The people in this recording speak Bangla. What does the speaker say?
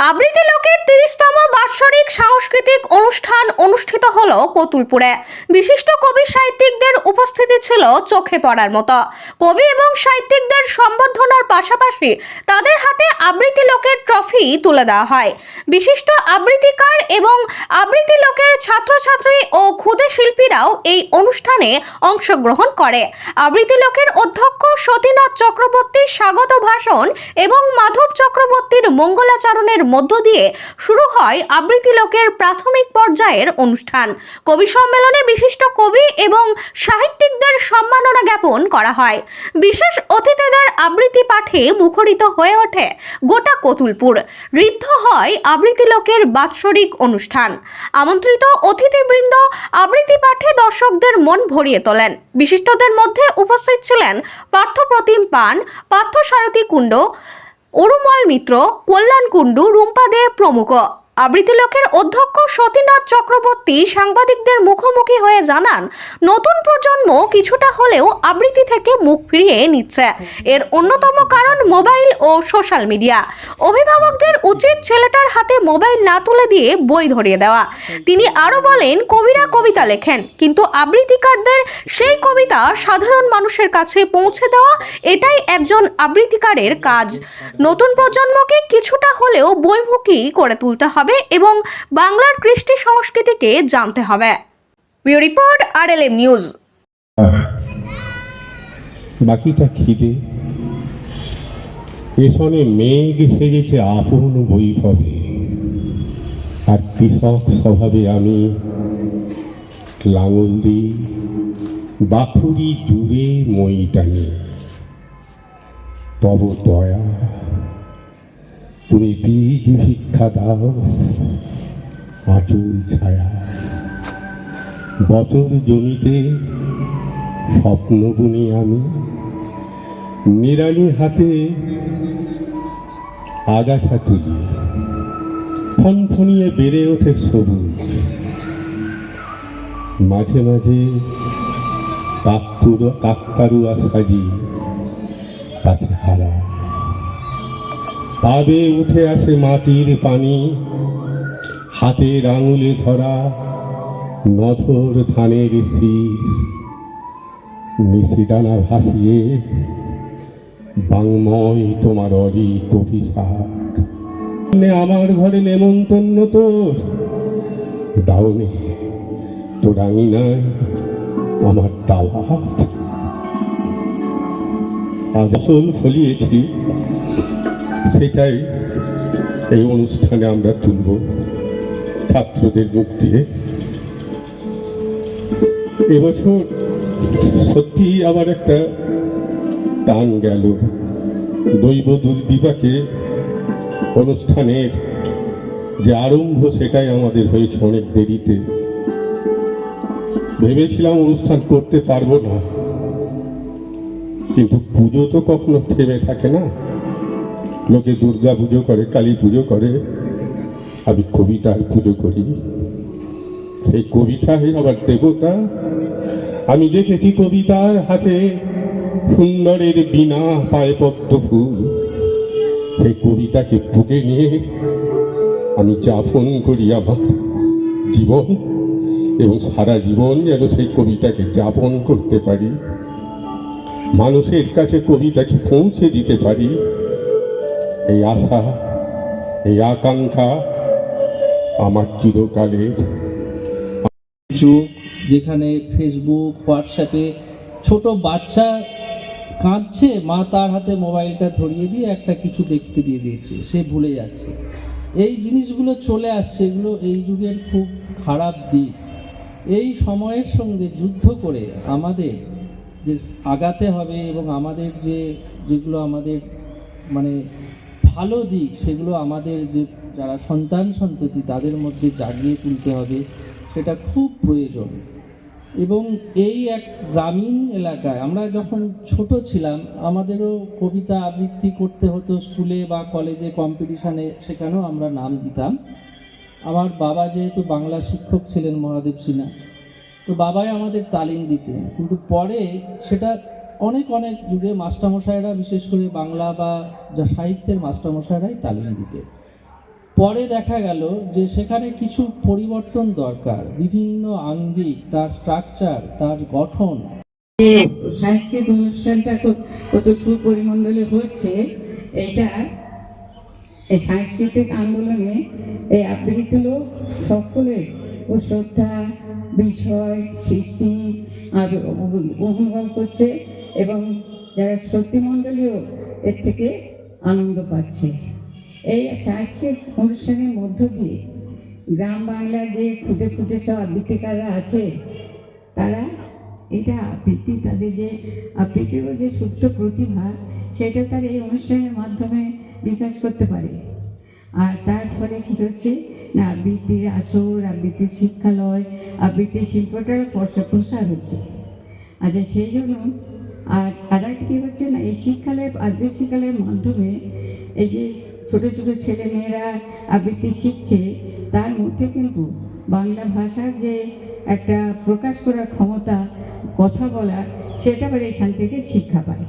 আবৃত্তি লোকের 30তম বাৎসরিক সাংস্কৃতিক অনুষ্ঠান অনুষ্ঠিত হলো কতুলপুরে। বিশিষ্ট কবি সাহিত্যিকদের উপস্থিতি ছিল চোখে পড়ার মতো। কবি এবং সাহিত্যিকদের সম্বর্ধনার পাশাপাশি তাদের হাতে আবৃত্তি লোকের ট্রফি তুলে দেওয়া হয়। বিশিষ্ট আবৃত্তিকার এবং আবৃত্তি লোকের ছাত্রছাত্রী ও ক্ষুদে শিল্পীরাও এই অনুষ্ঠানে অংশগ্রহণ করে। আবৃত্তি লোকের অধ্যক্ষ সতীনাথ চক্রবর্তীর স্বাগত ভাষণ এবং মাধব চক্রবর্তীর মঙ্গলাচরণের মধ্য দিয়ে শুরু হয় আবৃত্তি লোকের প্রাথমিক পর্যায়ের অনুষ্ঠান। কবি সম্মেলনে বিশিষ্ট কবি এবং সাহিত্যিকদের সম্মাননা জ্ঞাপন করা হয়। বিশেষ অতিথিদের আবৃত্তি পাঠে মুখরিত হয়ে ওঠে গোটা কতুলপুর। ঋদ্ধ হয় আবৃত্তি লোকের বাৎসরিক অনুষ্ঠান। আমন্ত্রিত অতিথিবৃন্দ আবৃত্তি পাঠে দর্শকদের মন ভরিয়ে তোলেন। বিশিষ্টদের মধ্যে উপস্থিত ছিলেন পার্থপ্রতিম পান, পার্থসারথী কুণ্ড, অরুমল মিত্র, কল্যাণ কুণ্ডু, রুম্পা দে প্রমুখ। আবৃত্তি লোকের অধ্যক্ষ সতীনাথ চক্রবর্তী সাংবাদিকদের মুখোমুখি হয়ে জানান, নতুন প্রজন্ম কিছুটা হলেও আবৃত্তি থেকে মুখ ফিরিয়ে নিচ্ছে। এর অন্যতম কারণ মোবাইল ও সোশ্যাল মিডিয়া। অভিভাবকদের উচিত ছেলেটার হাতে মোবাইল না তুলে দিয়ে বই ধরিয়ে দেওয়া। তিনি আরও বলেন, কবিরা কবিতা লেখেন, কিন্তু আবৃত্তিকারদের সেই কবিতা সাধারণ মানুষের কাছে পৌঁছে দেওয়া, এটাই একজন আবৃত্তিকারের কাজ। নতুন প্রজন্মকে কিছুটা হলেও বইমুখী করে তুলতে হবে এবং বাংলার কৃষ্টি সংস্কৃতিকে জানতে হবে। Bureau report, RLM news. বাকিটা খিদে পেছনে মেঘ সেজেছে আপন বৈভবে, আর কৃষক স্বভাবে আমি লাঙল দিই বাখুরি জুড়ে মই টানি। তব দয়া তুমি বীজ শিক্ষা দাও আঁচল ছায়া। বছর জমিতে স্বপ্ন বুনি আমি, নিরালি হাতে আগাছা তুলি, ফনফনিয়ে বেড়ে ওঠে সবুজ। মাঝে মাঝে কাকতারুয়া সাজি কাছে হারা। পাবে উঠে আসে মাটির পানি, হাতের আঙুলে ধরা নথর ধানের শীষ। মিশিদানা ভাসিয়ে বাংময় তোমার অরিক অভিশাপ। আমার ঘরে নেমন্তন্ন তোর দাওনে, তোর আঙিনায় আমার তালাত। আজ আসল ফলিয়েছি, সেটাই এই অনুষ্ঠানে আমরা তুলব ছাত্রদের মুখ দিয়ে। এবছর সত্যি আবার একটা টান গেল। দৈব দুর্বিপাকে অনুষ্ঠানের যে আরম্ভ, সেটাই আমাদের হয়েছে অনেক দেরিতে। ভেবেছিলাম অনুষ্ঠান করতে পারবো না, কিন্তু পুজো তো কখনো থেমে থাকে না। লোকে দুর্গা পুজো করে, কালী পুজো করে, আমি কবিতার পুজো করি। সেই কবিতাই আবার দেবতা। আমি দেখেছি কবিতার হাতে সুন্দরের বিনা পায়ে পদ্ম ফুল। সেই কবিতাকে বুকে নিয়ে আমি যাপন করি আমার জীবন, এবং সারা জীবন যেন সেই কবিতাকে যাপন করতে পারি, মানুষের কাছে কবিতাকে পৌঁছে দিতে পারি। এই আশা, এই আকাঙ্ক্ষা আমার চিরকালের। যুগ যেখানে ফেসবুক, হোয়াটসঅ্যাপে ছোট বাচ্চা কাঁদছে, মা তার হাতে মোবাইলটা ধরিয়ে দিয়ে একটা কিছু দেখতে দিয়ে দিয়েছে, সে ভুলে যাচ্ছে। এই জিনিসগুলো চলে আসছে, এগুলো এই যুগের খুব খারাপ দিক। এই সময়ের সঙ্গে যুদ্ধ করে আমাদের যে আগাতে হবে এবং আমাদের যেগুলো আমাদের মানে ভালো দিক, সেগুলো আমাদের যে যারা সন্তান সন্ততি তাদের মধ্যে জাগিয়ে তুলতে হবে, সেটা খুব প্রয়োজন। এবং এই এক গ্রামীণ এলাকায় আমরা যখন ছোট ছিলাম, আমাদেরও কবিতা আবৃত্তি করতে হতো স্কুলে বা কলেজে কম্পিটিশানে, সেখানেও আমরা নাম দিতাম। আমার বাবা যেহেতু বাংলা শিক্ষক ছিলেন, মহাদেব সিনহা, তো বাবাই আমাদের তালিম দিতেন। কিন্তু পরে সেটা অনেক যুগে মাস্টারমশাইরা, বিশেষ করে বাংলা বা সাহিত্যের মাস্টারমশাইরাই তালিম দিতেন। পরে দেখা গেল যে সেখানে কিছু পরিবর্তন দরকার, বিভিন্ন আঙ্গিক, তার স্ট্রাকচার, তার গঠন। যে সাংস্কৃতিক অনুষ্ঠানটা কত সুপরিমণ্ডলে হচ্ছে, এটা এই সাংস্কৃতিক আন্দোলনে এই আবৃত্তি লোক সকলের ও শ্রদ্ধা বিষয় সৃষ্টি অনুভব করছে এবং যারা শ্রোতৃমণ্ডলীও এর থেকে আনন্দ পাচ্ছে। এই সাংস্কৃতিক অনুষ্ঠানের মধ্য দিয়ে গ্রাম বাংলার যে খুদে খুদে সব আবৃত্তিকাররা আছে, তারা এটা আবৃত্তি, তাদের যে আবৃত্তিরও যে সুপ্ত প্রতিভা, সেটা তার এই অনুষ্ঠানের মাধ্যমে বিকাশ করতে পারে। আর তার ফলে কী হচ্ছে না, আবৃত্তির আসর, আবৃত্তির শিক্ষালয়, আবৃত্তির শিল্পটার প্রসার হচ্ছে। আচ্ছা, সেই জন্য আর একটা কী হচ্ছে না, এই শিক্ষালয়, আবৃত্তি শিক্ষালয়ের মাধ্যমে এই যে ছোটো ছোটো ছেলে মেয়েরা আবৃত্তি শিখছে, তার মধ্যে কিন্তু বাংলা ভাষার যে একটা প্রকাশ করার ক্ষমতা, কথা বলার, সেটা আবার এখান থেকে শিক্ষা পায়।